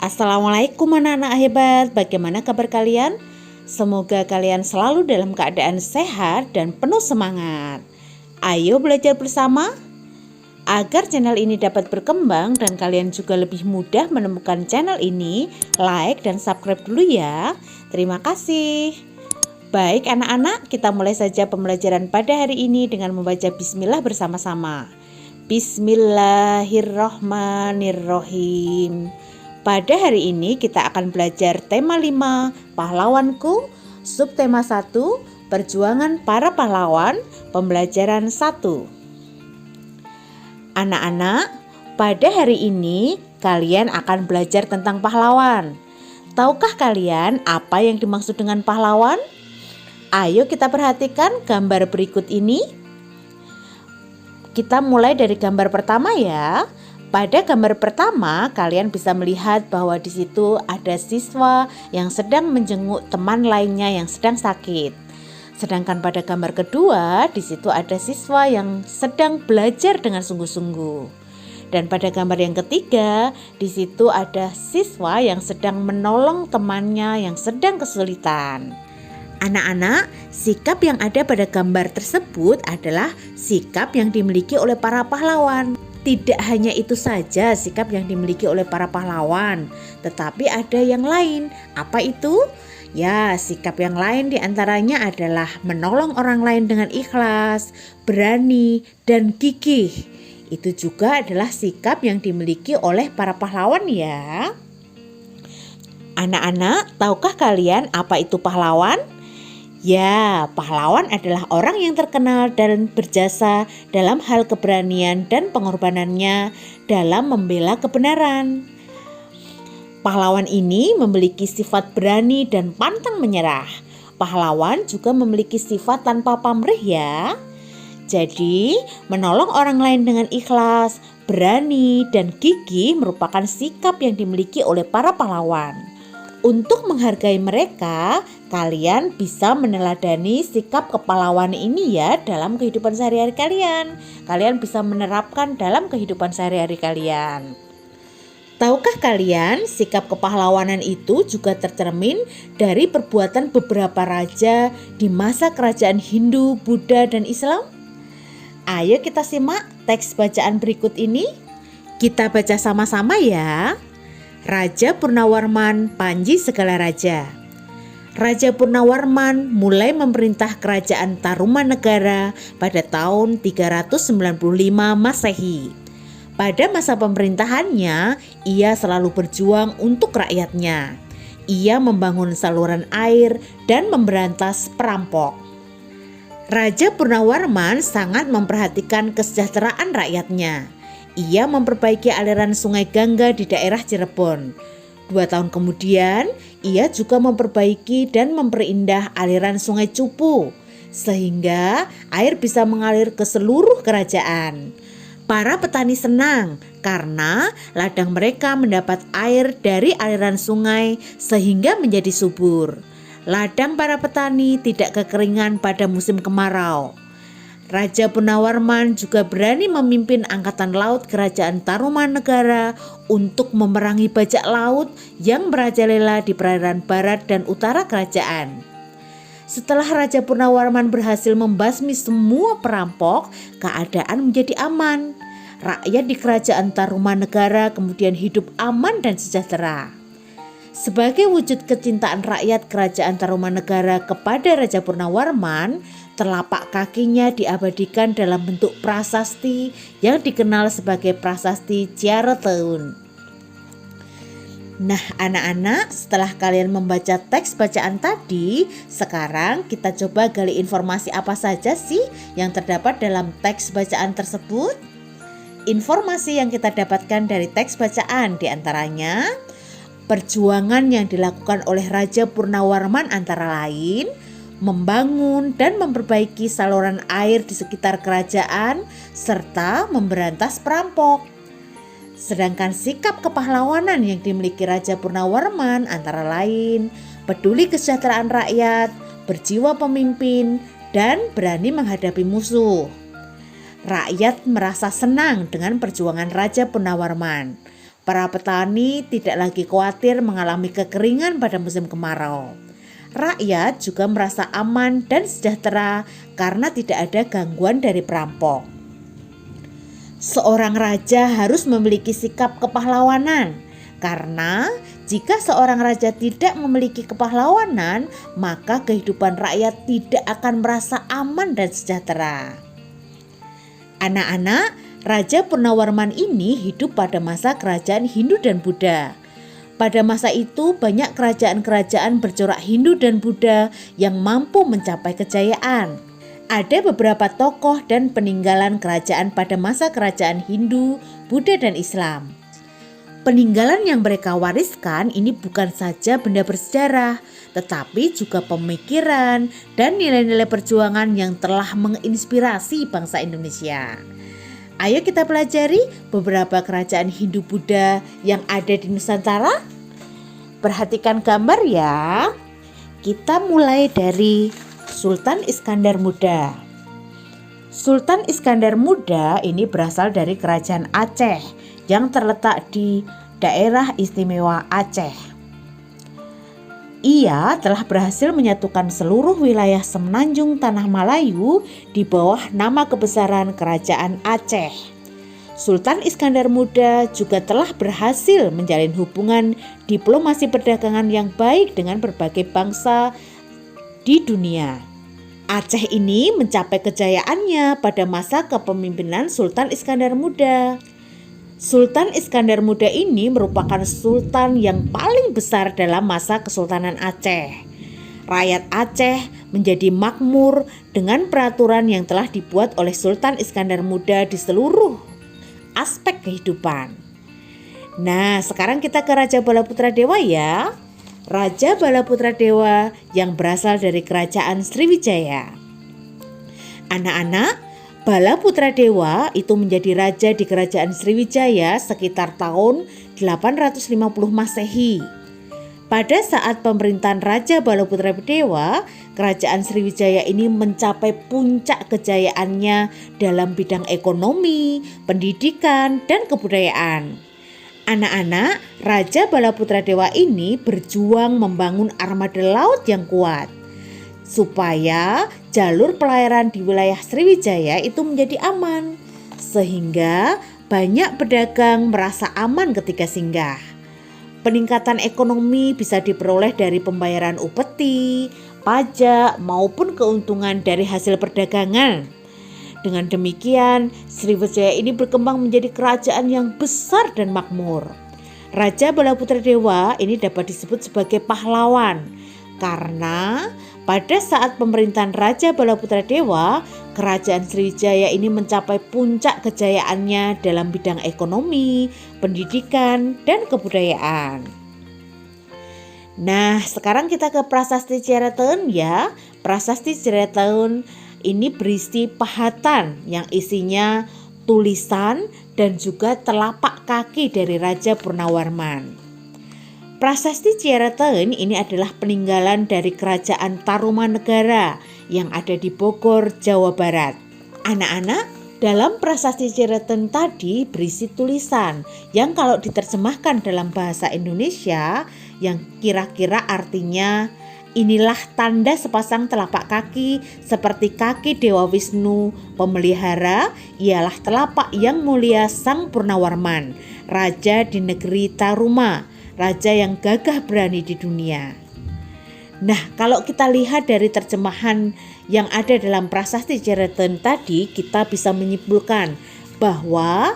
Assalamualaikum anak-anak hebat, bagaimana kabar kalian? Semoga kalian selalu dalam keadaan sehat dan penuh semangat. Ayo belajar bersama agar channel ini dapat berkembang dan kalian juga lebih mudah menemukan channel ini. Like dan subscribe dulu ya. Terima kasih. Baik anak-anak, kita mulai saja pembelajaran pada hari ini dengan membaca bismillah bersama-sama. Bismillahirrohmanirrohim. Pada hari ini kita akan belajar tema 5, pahlawanku, subtema 1, perjuangan para pahlawan, pembelajaran 1. Anak-anak, pada hari ini kalian akan belajar tentang pahlawan. Tahukah kalian apa yang dimaksud dengan pahlawan? Ayo kita perhatikan gambar berikut ini. Kita mulai dari gambar pertama ya. Pada gambar pertama, kalian bisa melihat bahwa di situ ada siswa yang sedang menjenguk teman lainnya yang sedang sakit. Sedangkan pada gambar kedua, di situ ada siswa yang sedang belajar dengan sungguh-sungguh. Dan pada gambar yang ketiga, di situ ada siswa yang sedang menolong temannya yang sedang kesulitan. Anak-anak, sikap yang ada pada gambar tersebut adalah sikap yang dimiliki oleh para pahlawan. Tidak hanya itu saja sikap yang dimiliki oleh para pahlawan, tetapi ada yang lain. Apa itu? Ya, sikap yang lain diantaranya adalah menolong orang lain dengan ikhlas, berani, dan gigih. Itu juga adalah sikap yang dimiliki oleh para pahlawan ya. Anak-anak, tahukah kalian apa itu pahlawan? Ya, pahlawan adalah orang yang terkenal dan berjasa dalam hal keberanian dan pengorbanannya dalam membela kebenaran. Pahlawan ini memiliki sifat berani dan pantang menyerah. Pahlawan juga memiliki sifat tanpa pamrih ya. Jadi, menolong orang lain dengan ikhlas, berani, dan gigih merupakan sikap yang dimiliki oleh para pahlawan. Untuk menghargai mereka, kalian bisa meneladani sikap kepahlawanan ini ya dalam kehidupan sehari-hari kalian. Kalian bisa menerapkan dalam kehidupan sehari-hari kalian. Tahukah kalian sikap kepahlawanan itu juga tercermin dari perbuatan beberapa raja di masa kerajaan Hindu, Buddha, dan Islam? Ayo kita simak teks bacaan berikut ini. Kita baca sama-sama ya. Raja Purnawarman, Panji segala raja. Raja Purnawarman mulai memerintah kerajaan Tarumanegara pada tahun 395 Masehi. Pada masa pemerintahannya, ia selalu berjuang untuk rakyatnya. Ia membangun saluran air dan memberantas perampok. Raja Purnawarman sangat memperhatikan kesejahteraan rakyatnya. Ia memperbaiki aliran sungai Gangga di daerah Cirebon. 2 tahun kemudian, ia juga memperbaiki dan memperindah aliran sungai Cupu, sehingga air bisa mengalir ke seluruh kerajaan. Para petani senang karena ladang mereka mendapat air dari aliran sungai sehingga menjadi subur. Ladang para petani tidak kekeringan pada musim kemarau. Raja Purnawarman juga berani memimpin angkatan laut kerajaan Tarumanegara untuk memerangi bajak laut yang merajalela di perairan barat dan utara kerajaan. Setelah Raja Purnawarman berhasil membasmi semua perampok, keadaan menjadi aman. Rakyat di kerajaan Tarumanegara kemudian hidup aman dan sejahtera. Sebagai wujud kecintaan rakyat kerajaan Tarumanegara kepada Raja Purnawarman, telapak kakinya diabadikan dalam bentuk prasasti yang dikenal sebagai prasasti Ciareteun. Nah anak-anak, setelah kalian membaca teks bacaan tadi, sekarang kita coba gali informasi apa saja sih yang terdapat dalam teks bacaan tersebut. Informasi yang kita dapatkan dari teks bacaan diantaranya perjuangan yang dilakukan oleh Raja Purnawarman antara lain membangun dan memperbaiki saluran air di sekitar kerajaan serta memberantas perampok. Sedangkan sikap kepahlawanan yang dimiliki Raja Purnawarman antara lain peduli kesejahteraan rakyat, berjiwa pemimpin, dan berani menghadapi musuh. Rakyat merasa senang dengan perjuangan Raja Purnawarman. Para petani tidak lagi khawatir mengalami kekeringan pada musim kemarau. Rakyat juga merasa aman dan sejahtera karena tidak ada gangguan dari perampok. Seorang raja harus memiliki sikap kepahlawanan, karena jika seorang raja tidak memiliki kepahlawanan, maka kehidupan rakyat tidak akan merasa aman dan sejahtera. Anak-anak, Raja Purnawarman ini hidup pada masa kerajaan Hindu dan Buddha. Pada masa itu banyak kerajaan-kerajaan bercorak Hindu dan Buddha yang mampu mencapai kejayaan. Ada beberapa tokoh dan peninggalan kerajaan pada masa kerajaan Hindu, Buddha dan Islam. Peninggalan yang mereka wariskan ini bukan saja benda bersejarah, tetapi juga pemikiran dan nilai-nilai perjuangan yang telah menginspirasi bangsa Indonesia. Ayo kita pelajari beberapa kerajaan Hindu Buddha yang ada di Nusantara. Perhatikan gambar ya. Kita mulai dari Sultan Iskandar Muda. Sultan Iskandar Muda ini berasal dari kerajaan Aceh yang terletak di daerah istimewa Aceh. Ia telah berhasil menyatukan seluruh wilayah semenanjung Tanah Malayu di bawah nama kebesaran Kerajaan Aceh. Sultan Iskandar Muda juga telah berhasil menjalin hubungan diplomasi perdagangan yang baik dengan berbagai bangsa di dunia. Aceh ini mencapai kejayaannya pada masa kepemimpinan Sultan Iskandar Muda. Sultan Iskandar Muda ini merupakan sultan yang paling besar dalam masa Kesultanan Aceh. Rakyat Aceh menjadi makmur dengan peraturan yang telah dibuat oleh Sultan Iskandar Muda di seluruh aspek kehidupan. Nah, sekarang kita ke Raja Balaputra Dewa ya. Raja Balaputra Dewa yang berasal dari kerajaan Sriwijaya. Anak-anak, Balaputra Dewa itu menjadi raja di kerajaan Sriwijaya sekitar tahun 850 Masehi. Pada saat pemerintahan Raja Balaputra Dewa, kerajaan Sriwijaya ini mencapai puncak kejayaannya dalam bidang ekonomi, pendidikan, dan kebudayaan. Anak-anak, Raja Balaputra Dewa ini berjuang membangun armada laut yang kuat supaya jalur pelayaran di wilayah Sriwijaya itu menjadi aman, sehingga banyak pedagang merasa aman ketika singgah. Peningkatan ekonomi bisa diperoleh dari pembayaran upeti, pajak, maupun keuntungan dari hasil perdagangan. Dengan demikian, Sriwijaya ini berkembang menjadi kerajaan yang besar dan makmur. Raja Balaputra Dewa ini dapat disebut sebagai pahlawan, karena pada saat pemerintahan Raja Balaputra Dewa, kerajaan Sriwijaya ini mencapai puncak kejayaannya dalam bidang ekonomi, pendidikan, dan kebudayaan. Nah, sekarang kita ke Prasasti Cireteun ya. Prasasti Cireteun ini berisi pahatan yang isinya tulisan dan juga telapak kaki dari Raja Purnawarman. Prasasti Cireteun ini adalah peninggalan dari Kerajaan Tarumanegara yang ada di Bogor, Jawa Barat. Anak-anak, dalam Prasasti Cireteun tadi berisi tulisan yang kalau diterjemahkan dalam bahasa Indonesia yang kira-kira artinya inilah tanda sepasang telapak kaki seperti kaki Dewa Wisnu pemelihara, ialah telapak yang mulia Sang Purnawarman, Raja di negeri Taruma, raja yang gagah berani di dunia. Nah, kalau kita lihat dari terjemahan yang ada dalam Prasasti Cireteun tadi, kita bisa menyimpulkan bahwa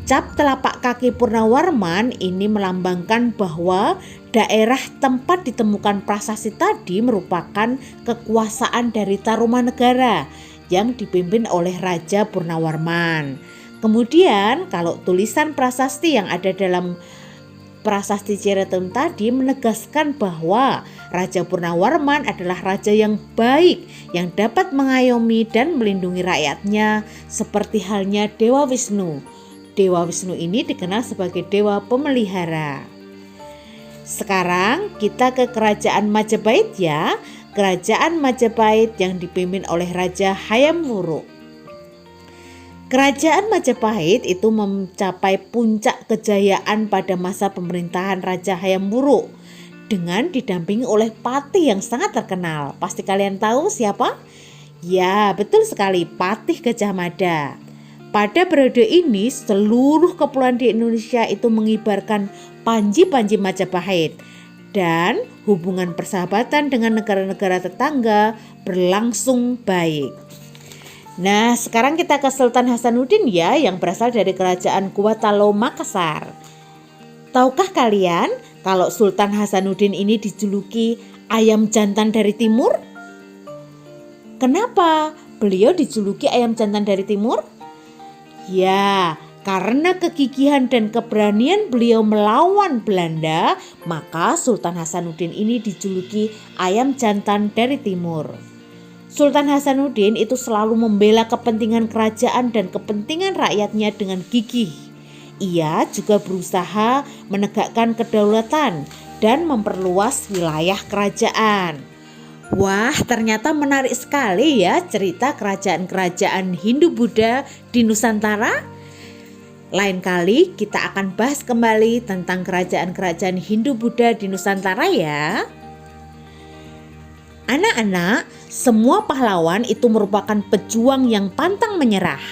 cap telapak kaki Purnawarman ini melambangkan bahwa daerah tempat ditemukan prasasti tadi merupakan kekuasaan dari Tarumanegara yang dipimpin oleh Raja Purnawarman. Kemudian, kalau tulisan prasasti yang ada dalam Prasasti Cireteun tadi menegaskan bahwa Raja Purnawarman adalah raja yang baik yang dapat mengayomi dan melindungi rakyatnya seperti halnya Dewa Wisnu. Dewa Wisnu ini dikenal sebagai dewa pemelihara. Sekarang kita ke Kerajaan Majapahit ya. Kerajaan Majapahit yang dipimpin oleh Raja Hayam Wuruk. Kerajaan Majapahit itu mencapai puncak kejayaan pada masa pemerintahan Raja Hayam Wuruk dengan didampingi oleh patih yang sangat terkenal. Pasti kalian tahu siapa? Ya, betul sekali, Patih Gajah Mada. Pada periode ini, seluruh kepulauan di Indonesia itu mengibarkan panji-panji Majapahit dan hubungan persahabatan dengan negara-negara tetangga berlangsung baik. Nah, sekarang kita ke Sultan Hasanuddin ya, yang berasal dari kerajaan Kuatalo Makassar. Tahukah kalian kalau Sultan Hasanuddin ini dijuluki ayam jantan dari timur? Kenapa beliau dijuluki ayam jantan dari timur? Ya, karena kegigihan dan keberanian beliau melawan Belanda, maka Sultan Hasanuddin ini dijuluki ayam jantan dari timur. Sultan Hasanuddin itu selalu membela kepentingan kerajaan dan kepentingan rakyatnya dengan gigih. Ia juga berusaha menegakkan kedaulatan dan memperluas wilayah kerajaan. Wah, ternyata menarik sekali ya cerita kerajaan-kerajaan Hindu-Buddha di Nusantara. Lain kali kita akan bahas kembali tentang kerajaan-kerajaan Hindu-Buddha di Nusantara ya. Anak-anak, semua pahlawan itu merupakan pejuang yang pantang menyerah.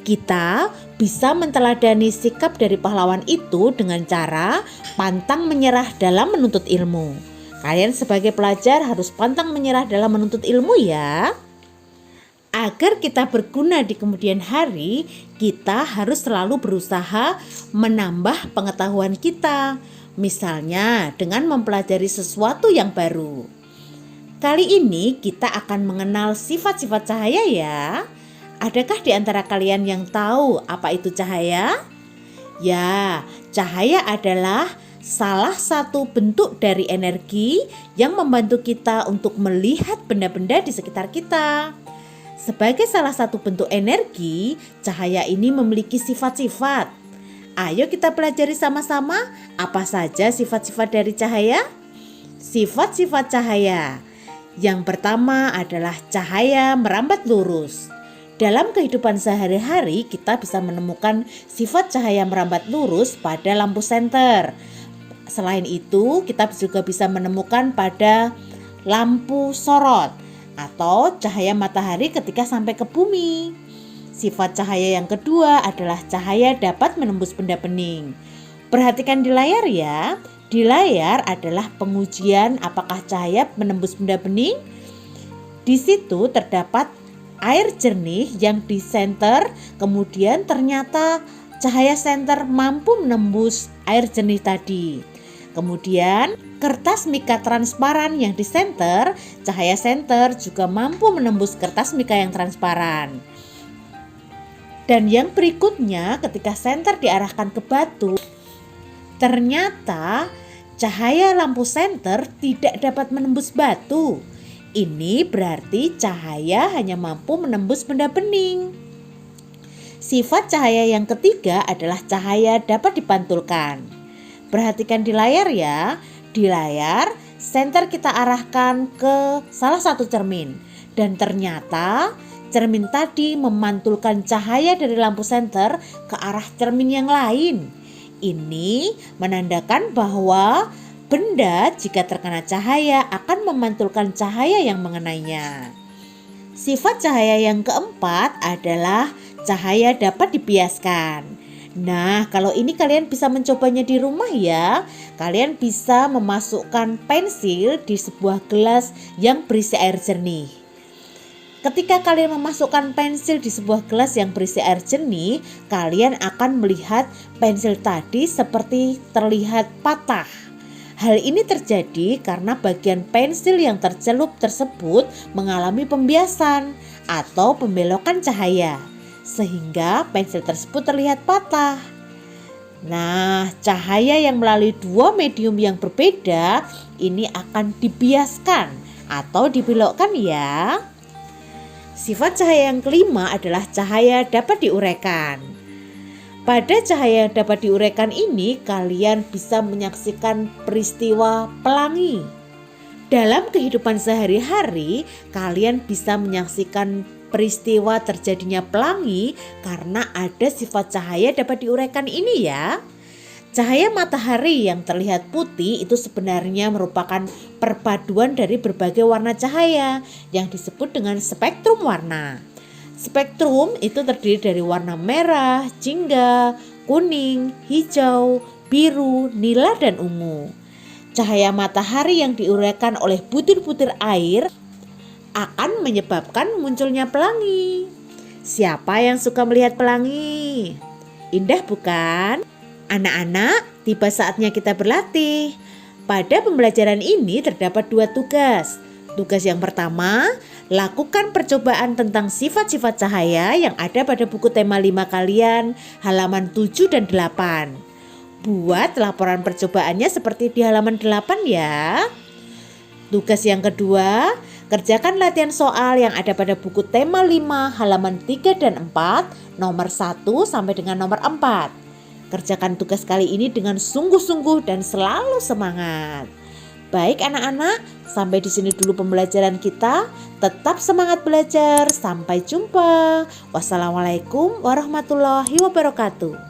Kita bisa menteladani sikap dari pahlawan itu dengan cara pantang menyerah dalam menuntut ilmu. Kalian sebagai pelajar harus pantang menyerah dalam menuntut ilmu ya. Agar kita berguna di kemudian hari, kita harus selalu berusaha menambah pengetahuan kita. Misalnya dengan mempelajari sesuatu yang baru. Kali ini kita akan mengenal sifat-sifat cahaya ya. Adakah di antara kalian yang tahu apa itu cahaya? Ya, cahaya adalah salah satu bentuk dari energi yang membantu kita untuk melihat benda-benda di sekitar kita. Sebagai salah satu bentuk energi, cahaya ini memiliki sifat-sifat. Ayo kita pelajari sama-sama apa saja sifat-sifat dari cahaya. Sifat-sifat cahaya. Yang pertama adalah cahaya merambat lurus. Dalam kehidupan sehari-hari kita bisa menemukan sifat cahaya merambat lurus pada lampu senter. Selain itu, kita juga bisa menemukan pada lampu sorot atau cahaya matahari ketika sampai ke bumi. Sifat cahaya yang kedua adalah cahaya dapat menembus benda bening. Perhatikan di layar ya. Di layar adalah pengujian apakah cahaya menembus benda bening. Di situ terdapat air jernih yang di senter, kemudian ternyata cahaya senter mampu menembus air jernih tadi. Kemudian kertas mika transparan yang di senter, cahaya senter juga mampu menembus kertas mika yang transparan. Dan yang berikutnya ketika senter diarahkan ke batu, ternyata cahaya lampu senter tidak dapat menembus batu. Ini berarti cahaya hanya mampu menembus benda bening. Sifat cahaya yang ketiga adalah cahaya dapat dipantulkan. Perhatikan di layar ya. Di layar, senter kita arahkan ke salah satu cermin. Dan ternyata cermin tadi memantulkan cahaya dari lampu senter ke arah cermin yang lain. Ini menandakan bahwa benda jika terkena cahaya akan memantulkan cahaya yang mengenainya. Sifat cahaya yang keempat adalah cahaya dapat dibiaskan. Nah, kalau ini kalian bisa mencobanya di rumah ya. Kalian bisa memasukkan pensil di sebuah gelas yang berisi air jernih. Ketika kalian memasukkan pensil di sebuah gelas yang berisi air jernih, kalian akan melihat pensil tadi seperti terlihat patah. Hal ini terjadi karena bagian pensil yang tercelup tersebut mengalami pembiasan atau pembelokan cahaya, sehingga pensil tersebut terlihat patah. Nah, cahaya yang melalui dua medium yang berbeda ini akan dibiaskan atau dibelokkan ya. Sifat cahaya yang kelima adalah cahaya dapat diuraikan. Pada cahaya yang dapat diuraikan ini, kalian bisa menyaksikan peristiwa pelangi. Dalam kehidupan sehari-hari, kalian bisa menyaksikan peristiwa terjadinya pelangi karena ada sifat cahaya dapat diuraikan ini ya. Cahaya matahari yang terlihat putih itu sebenarnya merupakan perpaduan dari berbagai warna cahaya yang disebut dengan spektrum warna. Spektrum itu terdiri dari warna merah, jingga, kuning, hijau, biru, nila, dan ungu. Cahaya matahari yang diuraikan oleh butir-butir air akan menyebabkan munculnya pelangi. Siapa yang suka melihat pelangi? Indah bukan? Anak-anak, tiba saatnya kita berlatih. Pada pembelajaran ini terdapat 2 tugas. Tugas yang pertama, lakukan percobaan tentang sifat-sifat cahaya yang ada pada buku tema 5 kalian, halaman 7 dan 8. Buat laporan percobaannya seperti di halaman 8 ya. Tugas yang kedua, kerjakan latihan soal yang ada pada buku tema 5, halaman 3 dan 4, nomor 1 sampai dengan nomor 4. Kerjakan tugas kali ini dengan sungguh-sungguh dan selalu semangat. Baik anak-anak, sampai di sini dulu pembelajaran kita. Tetap semangat belajar. Sampai jumpa. Wassalamualaikum warahmatullahi wabarakatuh.